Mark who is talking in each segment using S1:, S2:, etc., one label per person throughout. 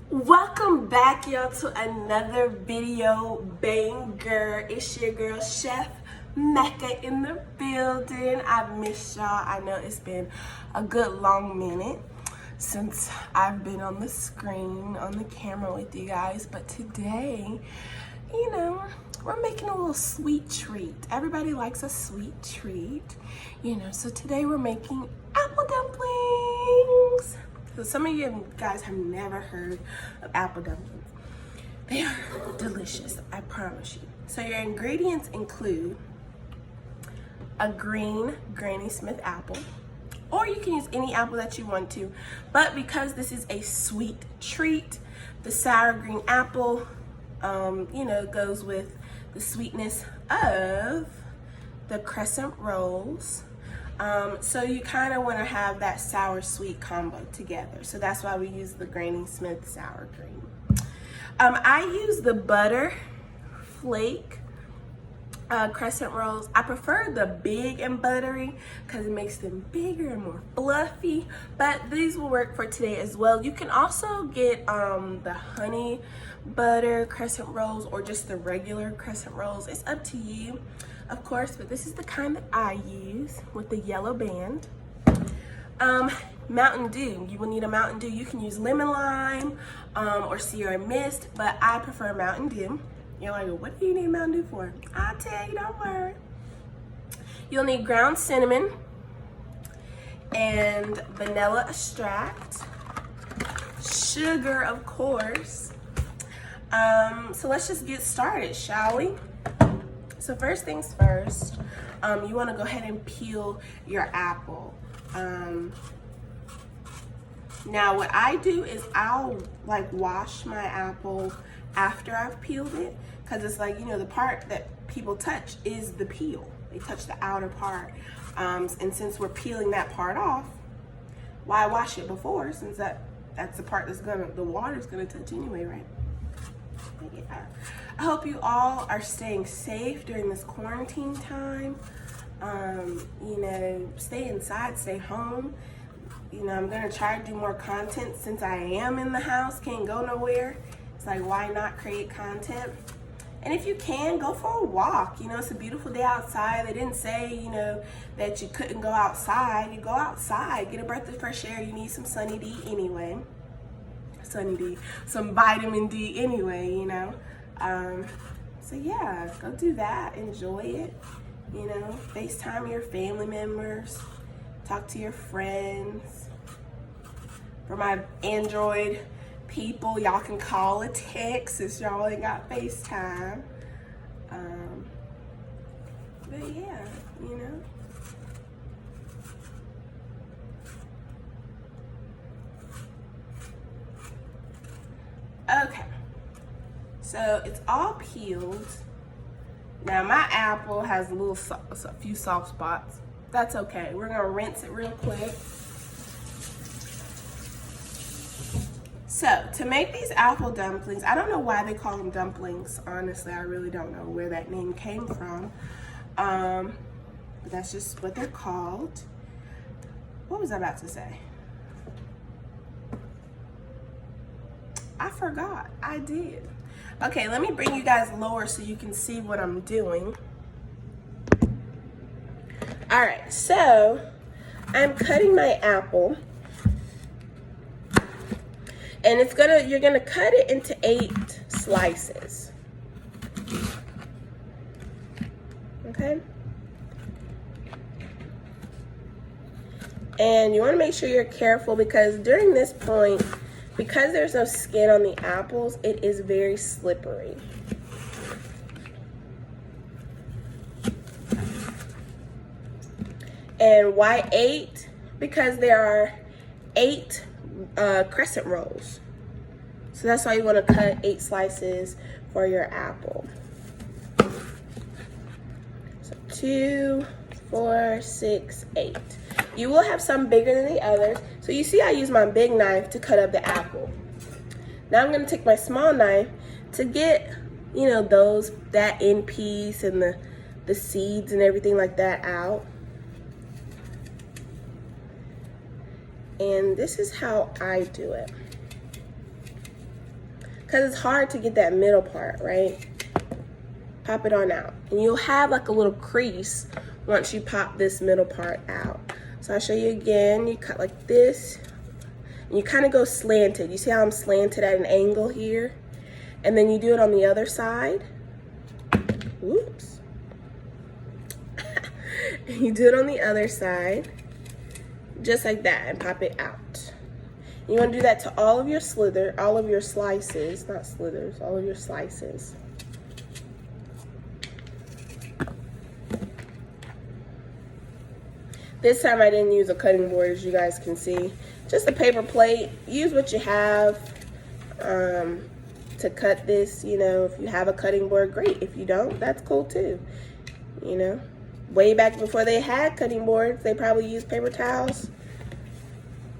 S1: Welcome back, y'all, to another video banger. It's your girl Chef Mecca in the building. I've missed y'all. I know it's been a good long minute since I've been on the screen, on the camera with you guys, but today, you know, we're making a little sweet treat. Everybody likes a sweet treat, so today we're making apple dumplings. So some of you guys have never heard of apple dumplings. They are delicious, I promise you. So your ingredients include a green Granny Smith apple, or you can use any apple that you want to, but because this is a sweet treat, the sour green apple, goes with the sweetness of the crescent rolls. So you kind of want to have that sour sweet combo together. So that's why we use the Granny Smith sour cream. I use the butter flake crescent rolls. I prefer the big and buttery because it makes them bigger and more fluffy, but these will work for today as well. You can also get the honey butter crescent rolls or just the regular crescent rolls. It's up to you, of course, but this is the kind that I use with the yellow band. Mountain Dew, you will need a Mountain Dew. You can use lemon lime or Sierra Mist, but I prefer Mountain Dew. You're like, what do you need Mountain Dew for? I'll tell you, don't worry. You'll need ground cinnamon and vanilla extract, sugar, of course. So let's just get started, shall we? So first things first, you want to go ahead and peel your apple. Now what I do is I'll wash my apple after I've peeled it, because it's the part that people touch is the peel. They touch the outer part, and since we're peeling that part off, why wash it before, since that's the part that's the water's gonna touch anyway, right? Yeah. I hope you all are staying safe during this quarantine time. Stay inside, stay home. I'm gonna try to do more content since I am in the house, can't go nowhere. It's why not create content? And if you can, go for a walk. It's a beautiful day outside. They didn't say, that you couldn't go outside. You go outside, get a breath of fresh air. You need some sunny D anyway. Sunny D, some vitamin D anyway, So yeah, go do that, enjoy it, FaceTime your family members, talk to your friends. For my Android people, y'all can call or text since y'all ain't got FaceTime. But yeah, Okay, so it's all peeled. Now my apple has a few soft spots. That's okay. We're gonna rinse it real quick. So to make these apple dumplings, I don't know why they call them dumplings. Honestly, I really don't know where that name came from. But that's just what they're called. What was I about to say? I forgot. I did. Okay, let me bring you guys lower so you can see what I'm doing. All right, so I'm cutting my apple, and you're gonna cut it into 8 slices. Okay? And you want to make sure you're careful, because during this point, because there's no skin on the apples, it is very slippery. And why 8? Because there are 8 crescent rolls. So that's why you want to cut 8 slices for your apple. So 2, 4, 6, 8. You will have some bigger than the others. So you see I use my big knife to cut up the apple. Now I'm going to take my small knife to get, that end piece and the seeds and everything like that out. And this is how I do it. because it's hard to get that middle part, right? Pop it on out. And you'll have like a little crease once you pop this middle part out. So I'll show you again. You cut like this, and you kind of go slanted. You see how I'm slanted at an angle here? And then you do it on the other side. Whoops. You do it on the other side, just like that, and pop it out. You want to do that to all of your slices, not slithers, all of your slices. This time I didn't use a cutting board, as you guys can see. Just a paper plate. Use what you have to cut this. You know, if you have a cutting board, great. If you don't, that's cool too. You know, way back before they had cutting boards, they probably used paper towels.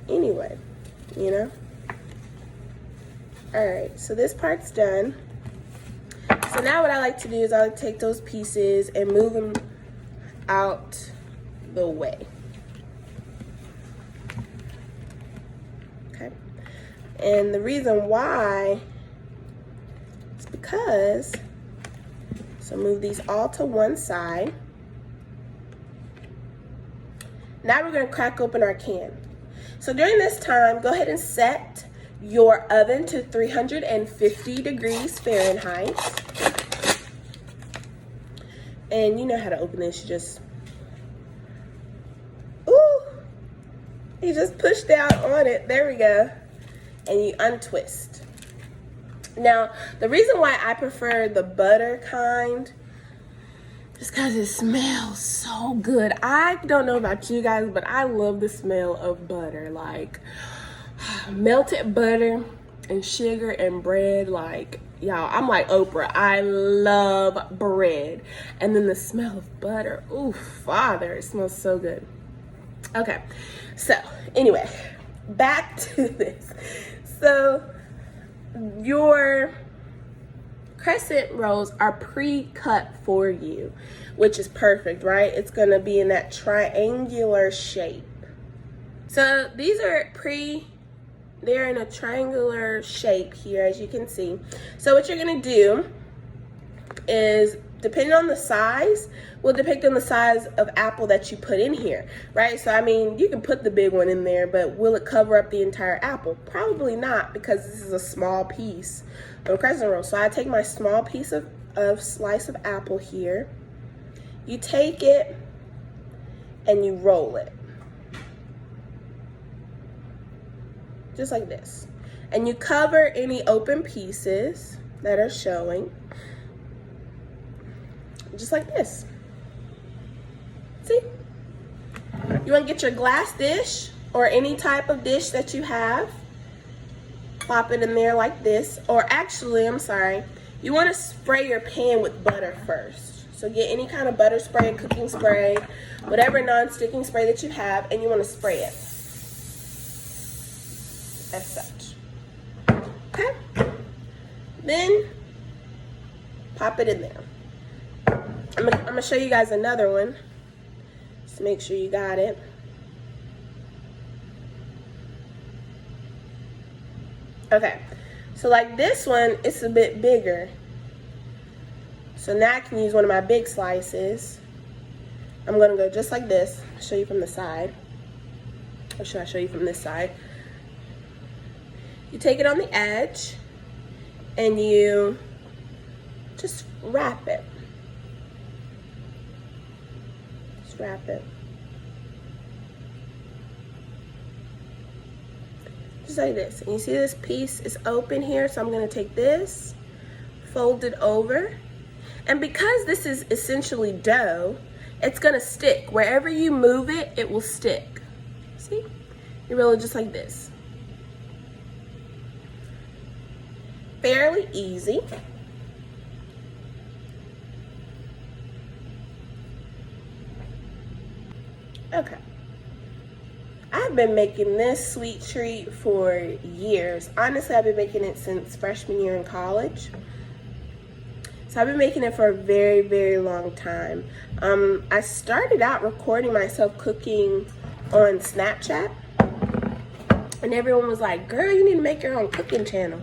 S1: Anyway, you know. All right, so this part's done. So now what I like to do is I like to take those pieces and move them out the way. Okay. And the reason why is because, so move these all to one side. Now we're going to crack open our can. So during this time, go ahead and set your oven to 350 degrees Fahrenheit. And you know how to open this. You just, you just push down on it. There we go. And you untwist. Now, the reason why I prefer the butter kind is because it smells so good. I don't know about you guys, but I love the smell of butter. Like, melted butter and sugar and bread. Like, y'all, I'm like Oprah. I love bread. And then the smell of butter. Ooh, Father, it smells so good. Okay, so anyway, back to this. So your crescent rolls are pre-cut for you, which is perfect, right? It's gonna be in that triangular shape. So these are they're in a triangular shape here, as you can see. So what you're gonna do is, depending on the size, will depict on the size of apple that you put in here, right? So I mean, you can put the big one in there, but will it cover up the entire apple? Probably not, because this is a small piece of crescent roll. So I take my small piece of slice of apple here. You take it and you roll it. Just like this. And you cover any open pieces that are showing. Just like this. See? You want to get your glass dish or any type of dish that you have. Pop it in there like this. Or actually, I'm sorry, you want to spray your pan with butter first. So get any kind of butter spray, cooking spray, whatever non-sticking spray that you have, and you want to spray it. As such. Okay? Then pop it in there. I'm gonna show you guys another one. Just make sure you got it. Okay, so like this one, it's a bit bigger. So now I can use one of my big slices. I'm gonna go just like this. I'll show you from the side. Or should I show you from this side? You take it on the edge and you just wrap it. Just wrap it. Just like this. And you see this piece is open here, so I'm going to take this, fold it over. And because this is essentially dough, it's going to stick. Wherever you move it, it will stick. See? You roll it just like this. Fairly easy. Okay. I've been making this sweet treat for years. Honestly, I've been making it since freshman year in college. So I've been making it for a very, very long time. I started out recording myself cooking on Snapchat. And everyone was like, girl, you need to make your own cooking channel.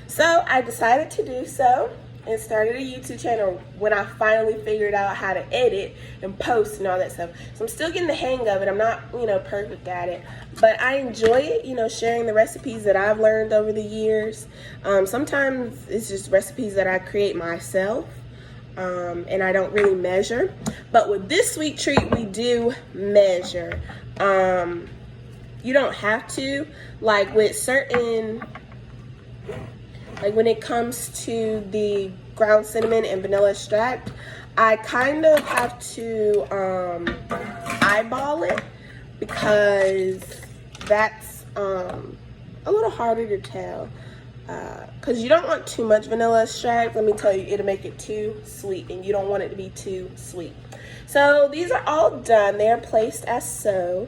S1: So I decided to do so and started a YouTube channel when I finally figured out how to edit and post and all that stuff. So I'm still getting the hang of it. I'm not, you know, perfect at it, but I enjoy it, you know, sharing the recipes that I've learned over the years. Sometimes it's just recipes that I create myself, and I don't really measure. But with this sweet treat, we do measure. You don't have to, like with certain, like when it comes to the ground cinnamon and vanilla extract, I kind of have to eyeball it because that's a little harder to tell. Because you don't want too much vanilla extract. Let me tell you, it'll make it too sweet, and you don't want it to be too sweet. So these are all done. They're placed as so.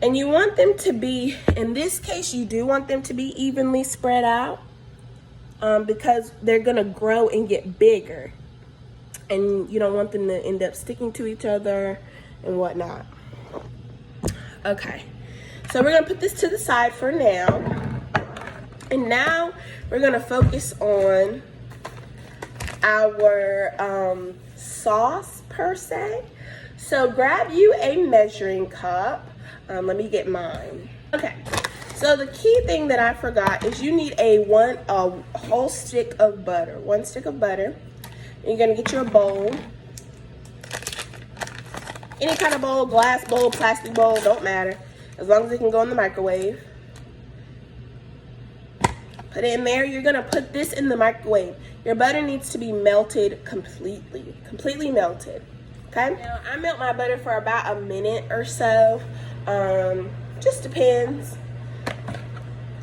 S1: And you want them to be, in this case, you do want them to be evenly spread out because they're gonna grow and get bigger. And you don't want them to end up sticking to each other and whatnot. Okay, so we're gonna put this to the side for now. And now we're gonna focus on our sauce per se. So grab you a measuring cup. Let me get mine. Okay, so the key thing that I forgot is you need a whole stick of butter. 1 stick of butter. And you're gonna get your bowl. Any kind of bowl, glass bowl, plastic bowl, don't matter. As long as it can go in the microwave. Put it in there. You're gonna put this in the microwave. Your butter needs to be melted completely melted. Okay, now I melt my butter for about a minute or so. Just depends.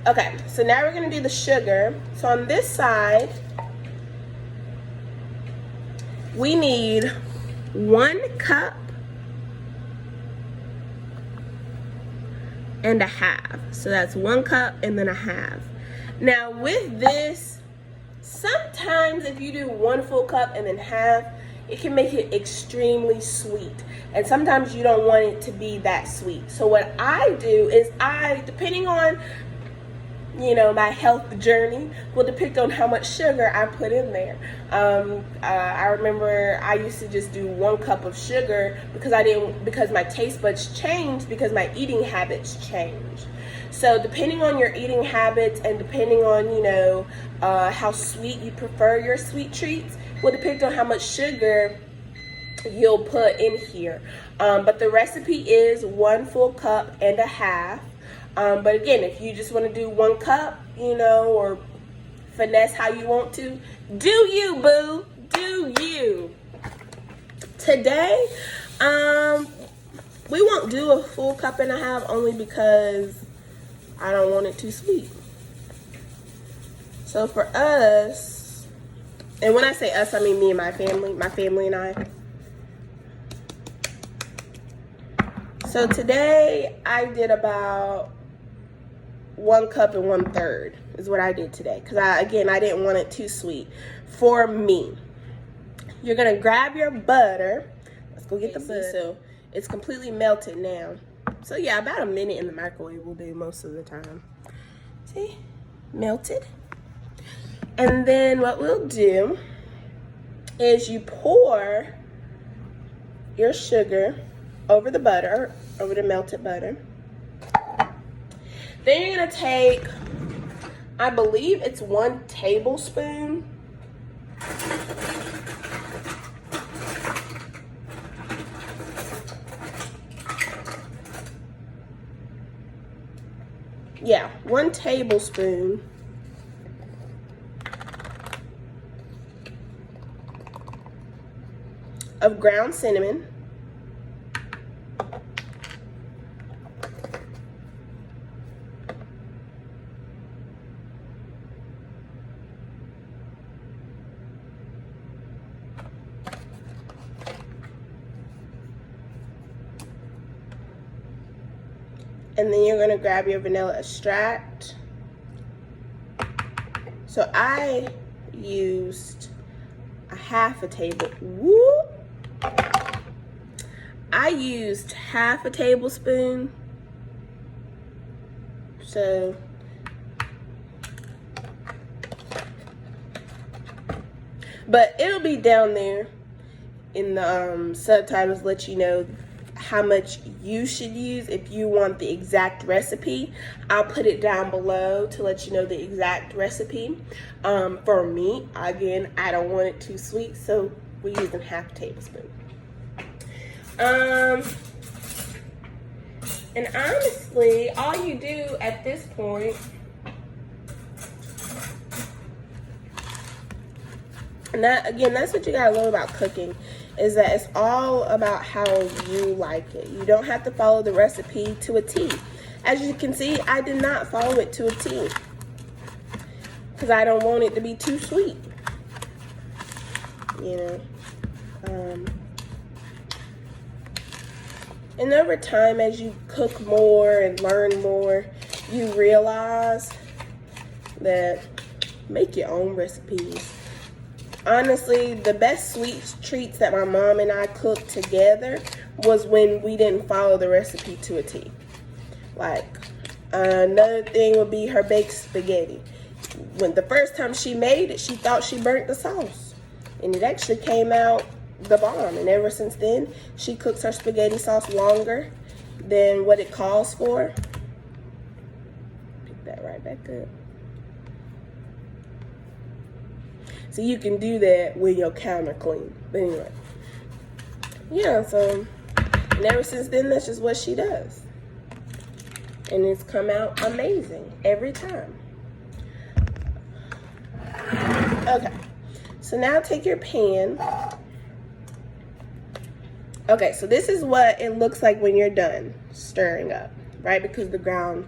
S1: Okay, so now we're gonna do the sugar. So on this side, we need 1 cup and a half. So that's 1 cup and then a half. Now with this, sometimes if you do 1 full cup and then half, it can make it extremely sweet. And sometimes you don't want it to be that sweet. So what I do is depending on, you know, my health journey, will depict on how much sugar I put in there. I remember I used to just do 1 cup of sugar because my taste buds changed because my eating habits changed. So depending on your eating habits and depending on, you know, how sweet you prefer your sweet treats, will depict on how much sugar you'll put in here. But the recipe is 1 full cup and a half. But again, if you just want to do 1 cup, you know, or finesse how you want to, do you, boo, do you. Today, we won't do a full cup and a half only because I don't want it too sweet. So for us, and when I say us, I mean me and my family and I. So today I did about 1 cup and 1/3 is what I did today. Because I didn't want it too sweet for me. You're gonna grab your butter. Let's go get the butter. So it's completely melted now. So yeah, about a minute in the microwave will do most of the time. See, melted. And then what we'll do is you pour your sugar over the butter, over the melted butter. Then you're gonna take, I believe it's 1 tablespoon. Yeah, 1 tablespoon of ground cinnamon. And then you're gonna grab your vanilla extract. So I used half a tablespoon So but it'll be down there in the subtitles, let you know how much you should use if you want the exact recipe. I'll put it down below to let you know the exact recipe. For me, again, I don't want it too sweet, so we're using half a tablespoon. And honestly, all you do at this point, and that, again, that's what you gotta learn about cooking, is that it's all about how you like it. You don't have to follow the recipe to a T. As you can see, I did not follow it to a T because I don't want it to be too sweet, you know. And over time, as you cook more and learn more, you realize that make your own recipes. Honestly, the best sweet treats that my mom and I cooked together was when we didn't follow the recipe to a T. Like, another thing would be her baked spaghetti. When the first time she made it, she thought she burnt the sauce. And it actually came out the bomb. And ever since then, she cooks her spaghetti sauce longer than what it calls for. Pick that right back up. So you can do that with your counter clean. But anyway, yeah, so, and ever since then, that's just what she does. And it's come out amazing every time. Okay, so now take your pan. Okay, so this is what it looks like when you're done stirring up, right? Because the ground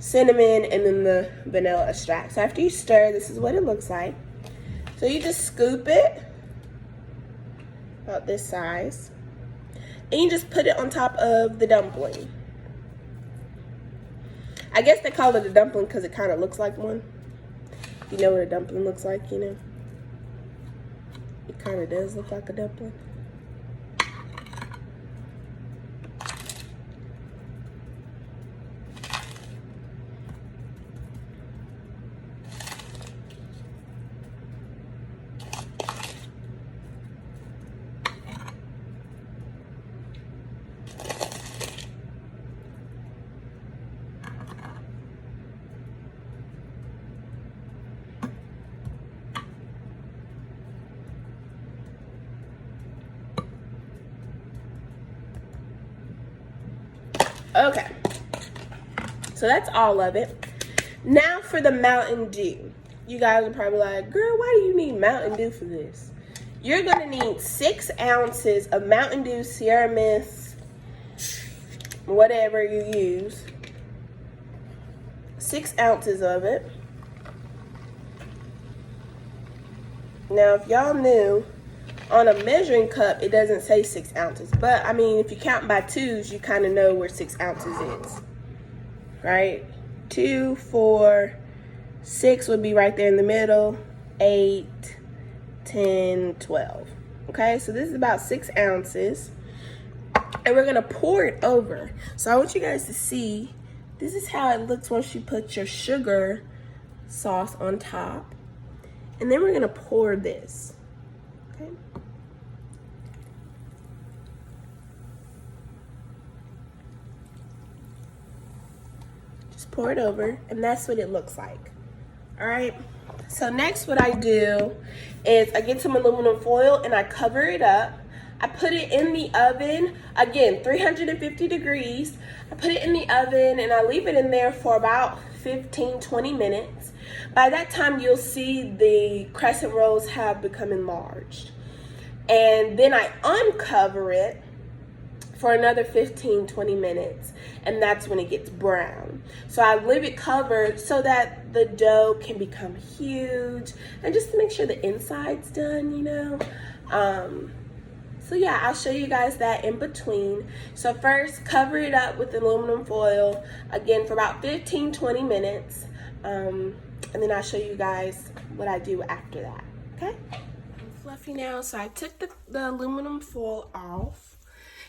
S1: cinnamon and then the vanilla extract. So after you stir, this is what it looks like. So you just scoop it about this size, and you just put it on top of the dumpling. I guess they call it a dumpling because it kind of looks like one. You know what a dumpling looks like, you know? It kind of does look like a dumpling. Okay, so that's all of it. Now for the Mountain Dew. You guys are probably like, girl, why do you need Mountain Dew for this? You're gonna need 6 ounces of Mountain Dew Sierra Mist, whatever you use. 6 ounces of it. Now, if y'all knew, on a measuring cup, it doesn't say 6 ounces. But, I mean, if you count by twos, you kind of know where 6 ounces is. Right? 2, 4, 6 would be right there in the middle. 8, 10, 12. Okay? So, this is about 6 ounces. And we're going to pour it over. So, I want you guys to see, this is how it looks once you put your sugar sauce on top. And then we're going to pour this. Okay? Just pour it over, and that's what it looks like. All right? So next what I do is I get some aluminum foil and I cover it up. I put it in the oven, again, 350 degrees. I put it in the oven and I leave it in there for about 15-20 minutes. By that time, you'll see the crescent rolls have become enlarged. And then I uncover it for another 15-20 minutes, and that's when it gets brown. So I leave it covered so that the dough can become huge, and just to make sure the inside's done, you know. So yeah, I'll show you guys that in between. So first, cover it up with aluminum foil, again, for about 15-20 minutes. And then I'll show you guys what I do after that, okay? I'm fluffy now, so I took the aluminum foil off.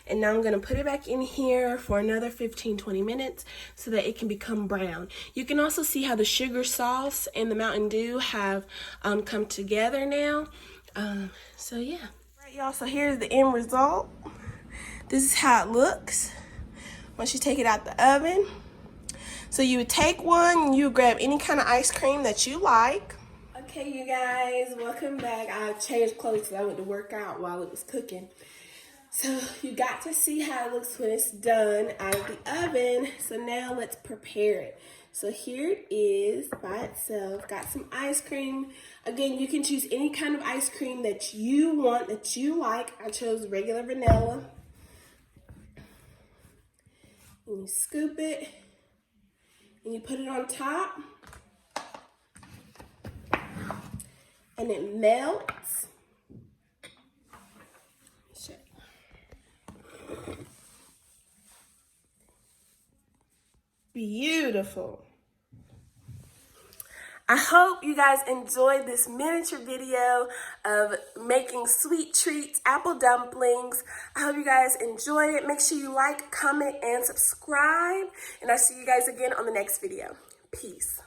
S1: And now I'm gonna put it back in here for another 15-20 minutes so that it can become brown. You can also see how the sugar sauce and the Mountain Dew have come together now. So yeah. All right, y'all, so here's the end result. This is how it looks once you take it out the oven. So you would take one and you would grab any kind of ice cream that you like. Okay, you guys, welcome back. I changed clothes because I went to work out while it was cooking. So you got to see how it looks when it's done out of the oven. So now let's prepare it. So here it is by itself. Got some ice cream. Again, you can choose any kind of ice cream that you want, that you like. I chose regular vanilla. And you scoop it and you put it on top. And it melts. Beautiful. I hope you guys enjoyed this miniature video of making sweet treats, apple dumplings. I hope you guys enjoy it. Make sure you like, comment, and subscribe. And I'll see you guys again on the next video. Peace.